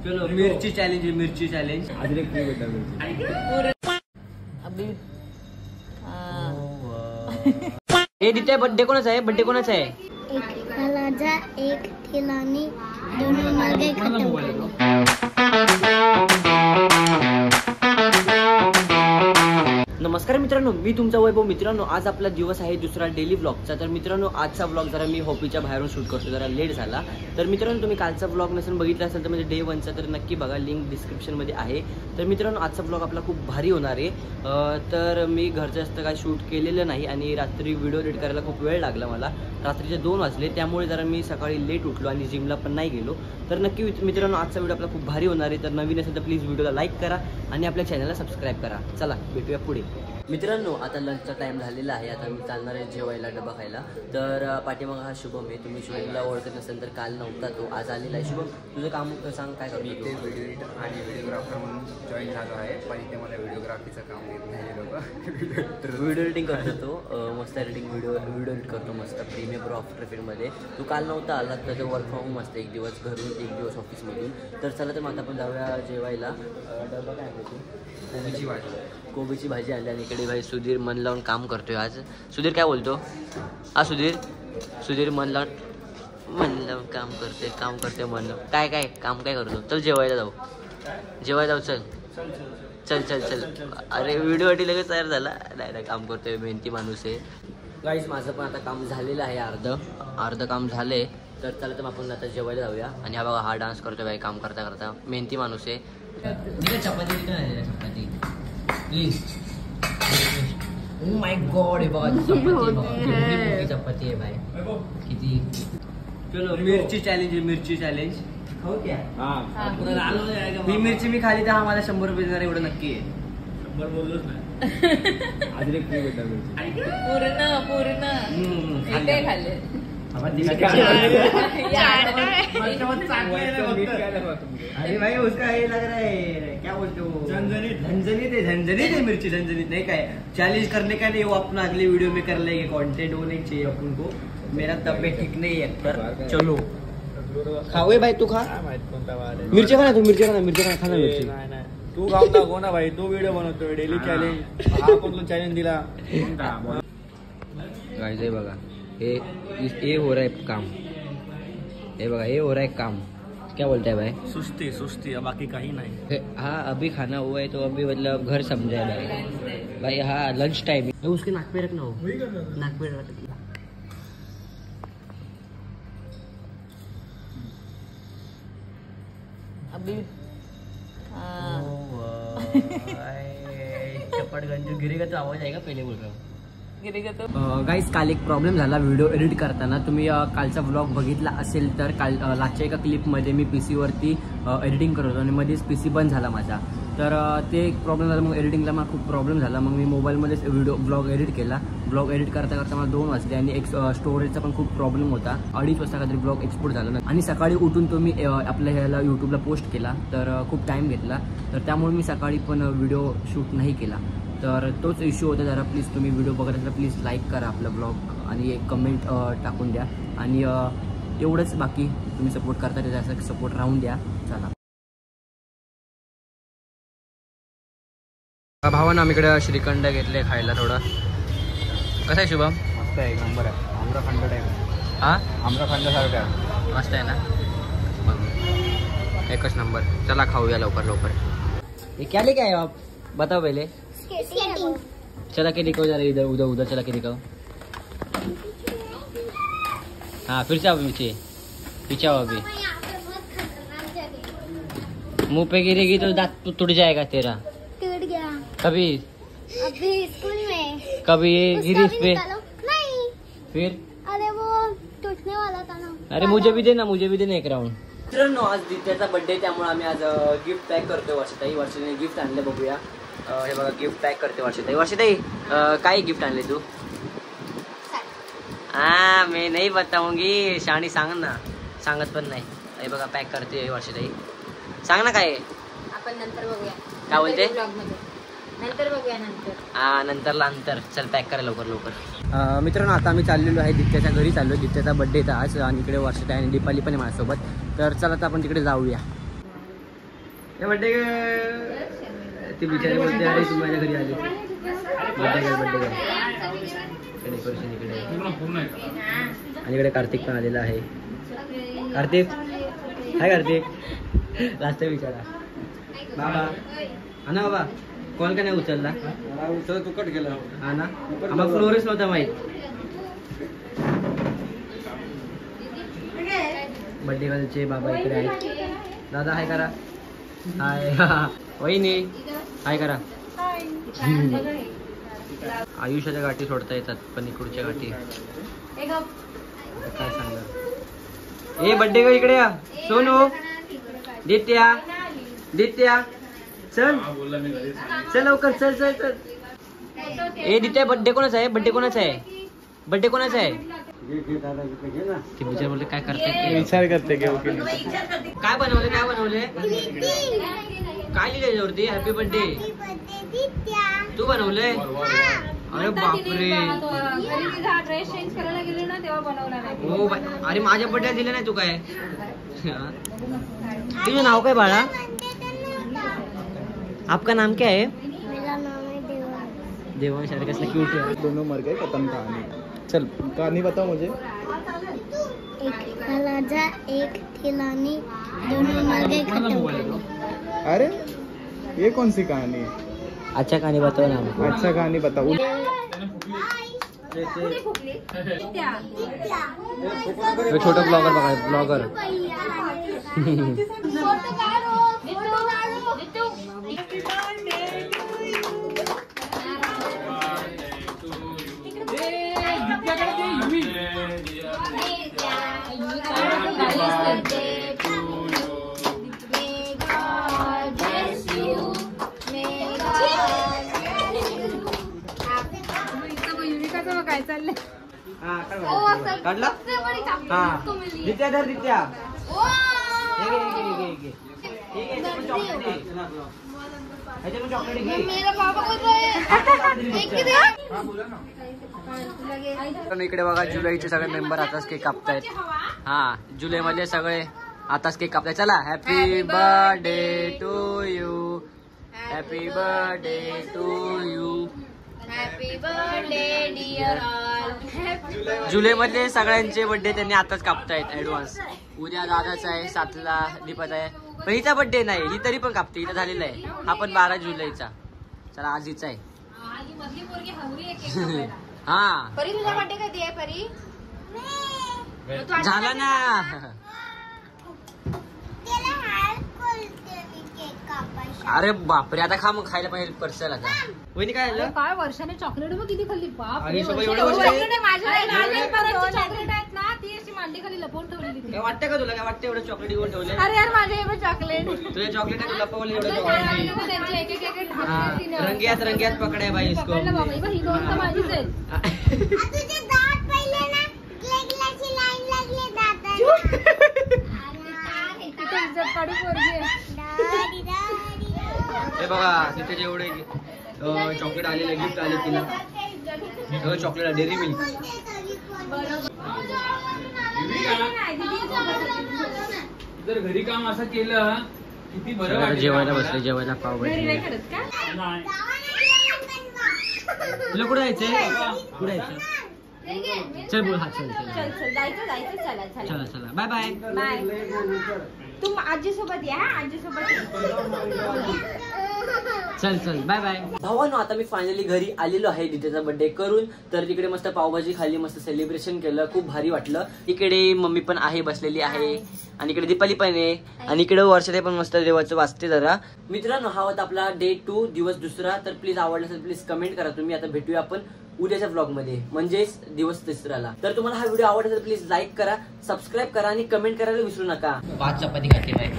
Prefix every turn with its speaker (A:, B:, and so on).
A: चलो मिर्ची चॅलेंज, मिर्ची चॅलेंज. अजून एक फ्री भेटला मिर्ची. हे दित्या बर्थडे कोणाचा आहे? बर्थडे कोणाचा आहे?
B: एक लाजा, एक खिलानी, दोनों मर गए खत्म.
A: नमस्कार मित्रांनो, मी तुमचा वैभव. मित्रांनो, आज आपला दिवस आहे दुसरा डेली ब्लॉगचा. तर मित्रांनो, आजचा ब्लॉग जरा मी हॉपीच्या बाहेरून शूट करतो, जरा लेट झाला. तर मित्रांनो, तुम्ही कालचा ब्लॉग नसेल बघितला असेल तर म्हणजे डे 1चा तर नक्की बघा, लिंक डिस्क्रिप्शनमध्ये आहे. तर मित्रांनो, आजचा ब्लॉग आपला खूप भारी होणार आहे. तर मी घरचं असतं काय शूट केलेलं नाही आणि रात्री व्हिडिओ एडिट करायला खूप वेळ लागला मला. रात्रीचे 2 वाजले, त्यामुळे जरा मी सकाळी लेट उठलो आणि जिमला पण नाही गेलो. तर नक्की मित्रांनो, आजचा व्हिडिओ आपला खूप भारी होणार आहे. तर नवीन असेल तर प्लीज व्हिडिओला लाईक करा आणि आपल्या चॅनलला सबस्क्राईब करा. चला भेटूया पुढे. मित्रांनो, आता लंचचा टाइम झालेला आहे. आता मी चालणार आहे जेवायला, डबा खायला. तर पाठीमाग हा शुभम आहे. तुम्ही शुभमला ओळखत नसेल तर काल नव्हता तो, आज आलेला आहे. शुभम, तुझं काम सांग, काय करतो?
C: ते व्हिडिओ एडिटर आणि व्हिडिओग्राफर म्हणून जॉईन झालो आहे, पण इथे मला व्हिडिओग्राफीचं काम देत नाही लोक.
A: व्हिडिओ एडिटिंग करतो तो, मस्त एडिटिंग व्हिडिओ एडिट करतो मस्त प्रीमियर प्रो आफ्टर इफेक्टमध्ये. तू काल नव्हता आला तर ते वर्क फ्रॉम होम असतं, एक दिवस घरून एक दिवस ऑफिसमधून. तर चला तर मग आता आपण जाऊया जेवायला. डबा काय आहे?
C: कोबीची भाजी,
A: कोबीची भाजी आणली. आणि इकडे भाई सुधीर मन लावून काम करतोय आज. सुधीर काय बोलतो? हा सुधीर मन लावून काम करते मन लावून. काय काम काय करतो? चल जेवायला जाऊ. चल. अरे व्हिडिओ साठी लगेच तयार झाला. नाही काम करतोय, मेहनती माणूस आहे. गाईस, माझं पण आता काम झालेलं आहे, अर्ध काम झालंय. तर चला तर आपण आता जेवायला जाऊया. आणि हा बघा, हा डान्स करतोय भाई काम करता मेहनती माणूस आहे. चपाती प्लीज. ओ माय गॉड, हे बघा चपाती, चपाती आहे भाई. किती? चलो मिर्ची चॅलेंज. खाऊ क्या? ही मिरची मी खाली तर आम्हाला 100 रुपये देणार, एवढं नक्की आहे. 100 बोललोच नाही. अजून एक फ्री भेटला मिरची.
D: पूर्ण खाल्ले.
A: अरे भाई, उसका ये लग रहा है, क्या बोलते हो, झंझनीत है मिर्ची, झंझनीत नहीं काय. चैलेंज करने का नहीं, वो अपना अगले वीडियो में कर लेंगे. कंटेंट होने चाहिए अपन को. मेरा तबीयत ठीक नहीं है पर चलो खाओ भाई. तू खा मिरची, खा ना मिरची.
C: तू खाऊन दाखव ना भाई, तू व्हिडिओ बनवतोय डेली चॅलेंज. हा कोणता चॅलेंज दिला?
A: गाइस, हे बघा, ये हो रहा है काम. ये बघा, ये हो रहा है काम. क्या बोलता है भाई?
C: सुस्ती, बाकी काही नाही.
A: हाँ, अभी खाना हुआ है तो अभी मतलब घर समझा है भाई. हाँ, लंच टाइम है. उसके नाक पे रखना हो, नाक पे रखना.
D: अभी
A: चपट गंजू गिरेगा तो आवाज आएगा, पहले बोल रहा हूँ. गाईज, काल एक प्रॉब्लेम झाला व्हिडिओ एडिट करताना. तुम्ही कालचा व्लॉग बघितला असेल तर काल लास्टच्या एका क्लिपमध्ये मी PC वरती एडिटिंग करत होतो आणि मध्येच PC बंद झाला माझा. तर ते एक प्रॉब्लेम झाला. मग एडिटिंगला मला खूप प्रॉब्लेम झाला. मग मी मोबाईलमध्येच ब्लॉग एडिट केला. ब्लॉग एडिट करता मला 2 वाजले आणि एक स्टोरेजचा पण खूप प्रॉब्लेम होता. 2:30 वाजता काहीतरी ब्लॉग एक्सपोर्ट झाला आणि सकाळी उठून तो मी आपल्या ह्याला यूट्यूबला पोस्ट केला. तर खूप टाईम घेतला. तर त्यामुळे मी सकाळी पण व्हिडिओ शूट नाही केला. तर तोच इश्यू होता जरा. प्लीज तुम्ही व्हिडिओ बघत असाल प्लीज लाईक करा आपला ब्लॉग आणि एक कमेंट टाकून द्या. आणि एवढंच, बाकी तुम्ही सपोर्ट करता त्याचा सपोर्ट राहून द्या. चला भावानं आम्ही इकडे श्रीखंड घेतले खायला. थोडं कसं आहे शुभम?
C: मस्त आहे, एक नंबर आहे. आम्रखंड टाईप.
A: हां,
C: आम्रखंड सारखं आहे.
A: मस्त आहे ना, एकच नंबर. चला खाऊया लवकर. ये क्या लेके आए हो आप? बताओ पहले. चला के दिखाओ जरा, इधर उधर चला के दिखाओ. हाँ, फिर से आओ पीछे आओ. अभी मुंह पे गिरेगी तो दांत टूट जाएगा तेरा.
B: टूट गया
A: कभी
B: अभी स्कूल में.
A: कभी ये गिरी इस पे
B: नहीं,
A: फिर
B: अरे वो टूटने वाला था ना.
A: अरे मुझे भी देना एक राउंड. मित्रांनो, आज दित्याचा बर्थडे, त्यामुळे आम्ही आज गिफ्ट पॅक करतोय. वर्षाताई गिफ्ट आणले, बघूया. हे बघा, गिफ्ट पॅक करते वर्षाताई. काय गिफ्ट आणले तू? हाँ, मैं नहीं बताऊंगी. शाणी सांग ना. सांगत पण नाही. हे बघा, पॅक करते वर्षाताई. सांग ना काय
D: आपण नंतर बघूया.
A: काय बोलते?
D: नंतर बघूया.
A: नंतर. चल पॅक करा लवकर. मित्रांनो, आता आम्ही चाललेलो आहे दित्याच्या घरी. दित्याचा बर्थडे आज आणि इकडे वर्षाताई आणि दीपाली पण आहे माझ्यासोबत. तर चला आता आपण तिकडे जाऊया. हे बड्डे ते बिचारे बोलते अरे तू माझ्या घरी आले. बड्डे गर्ल डेकोरेशन इकडे आणि इकडे कार्तिक पण आलेला आहे. कार्तिक काय कार्तिक लास्ट विचारा बाबा हा ना बाबा कॉल का नाही उचलला
C: तू कट गेला
A: हा ना आम्हाला फ्लोरच नव्हता माहित. बड्डे गर्लचे बाबा इकडे आहेत. दादा हाय करा. हाय वहिनी हाय करा. आयुष्याच्या गाठी सोडता येतात पण इकडच्या गाठी काय सांगणार. ए बड्डे गर्ल इकडे या. सोनू दित्या दित्या चल चल लवकर चल चल चल. ए दित्या बड्डे कोणाचा आहे. बड्डे कोणाचा आहे. बड्डे कोणाचा आहे. ते विचार बोलते काय करते
C: विचार करते
A: काय बनवले काय बनवले काय लिहिलं त्याच्यावरती हॅपी बर्थडे तू बनवलंय. अरे बापरे हो अरे माझ्या बर्थडे दिलं नाही तू काय. तुझं नाव काय बाळा. आपका नाम क्या है.
B: मेरा नाम है देवांश.
A: देवांश. अरे कसला क्यूट है.
C: दोनों मर गए खत्म कहानी. चल कहानी बताओ मुझे.
B: एक राजा एक खिलानी दोनों मर गए खत्म.
C: अरे ये कौन सी कहानी है.
A: अच्छा कहानी बताओ ना.
C: अच्छा कहानी बताओ.
A: छोटा ब्लॉगर बघा ब्लॉगर.
D: काय चाललंय.
A: काढला हा दित्या धर दित्या. इकडे बघा जुलैचे सगळे मेंबर आताच केक कापतायत. हा जुलै मध्ये सगळे आताच केक कापतायत. चला happy birthday to you. Happy birthday to you.
D: Happy birthday dear all.
A: जुलै मधले सगळ्यांचे बर्थडे त्यांनी आताच कापतायत ऍडव्हान्स. उद्या दादाचा आहे 7ला दीपाचा आहे पण हिचा बर्थडे नाही. ही तरी पण कापते. हिचा झालेला आहे. हा पण 12 जुलैचा. चला आज हिचा आहे. हा
D: परी तुझा बर्थडे कधी आहे परी.
A: झाला ना. अरे बापरे आता खा मग खायला पाहिजे पर्सल आता. वहिनी काय झालं.
D: काय वर्षाने चॉकलेट मग किती खाल्ली. बाप
A: आणि सोबत एवढं वर्ष
D: चॉकलेट आहेत ना ती अशी मांडी खाली लपवून ठेवलेली.
A: काय वाटतं का तुला. काय वाटतं एवढं चॉकलेट घेऊन ठेवले.
D: अरे यार माझे एवढं चॉकलेट.
A: तुझ्या चॉकलेट आहे तुला लपवलं एवढं चॉकलेट.
D: त्यांचे एक एक एक
A: रंगियात रंगियात पकडाय बाई इसको.
D: पकडलं बाबा. ही दोन तर माझीच आहेत.
B: तुझे दात पहिले ना केकलाची लाईन लागली दाताला.
D: तिथे इज्जत काढू पोरगी आहे.
A: हे बघा तिथे जेवढे चॉकलेट आलेले गिफ्ट आले तिला सगळं चॉकलेट डेअरी मिल्क.
E: जर घरी काम असं केलं किती बरं वाटेल.
A: जेवायला बसले. जेवायला पावभाजी. तुला कुठे जायचंय. कुठे जायचं. चल बोल. हा चल चल
D: चल चल जायचं जायचं. चला चला
A: चला चला बाय बाय.
D: बाय. तू आजी सोबत या. आजी सोबत.
A: चल चल बाय बाय. भावानो आता मी फायनली घरी आलेलो आहे दित्याचा बर्थडे करून. तर तिकडे मस्त पावभाजी खाल्ली. मस्त सेलिब्रेशन केलं. खूप भारी वाटलं. इकडे मम्मी पण आहे बसलेली आहे आणि इकडे दीपाली पण आहे आणि इकडे वर्षाते पण मस्त देवाचं वाचते जरा. मित्रांनो हा होता आपला डे 2 दिवस दुसरा. तर प्लीज आवडला असेल प्लीज कमेंट करा तुम्ही. आता भेटूया आपण उद्याच्या ब्लॉग मध्ये म्हणजेच दिवस तिसऱ्याला. तर तुम्हाला हा व्हिडिओ आवडला असेल प्लीज लाईक करा सबस्क्राईब करा आणि कमेंट करायला विसरू नका. 5 चपाती खाते बाय.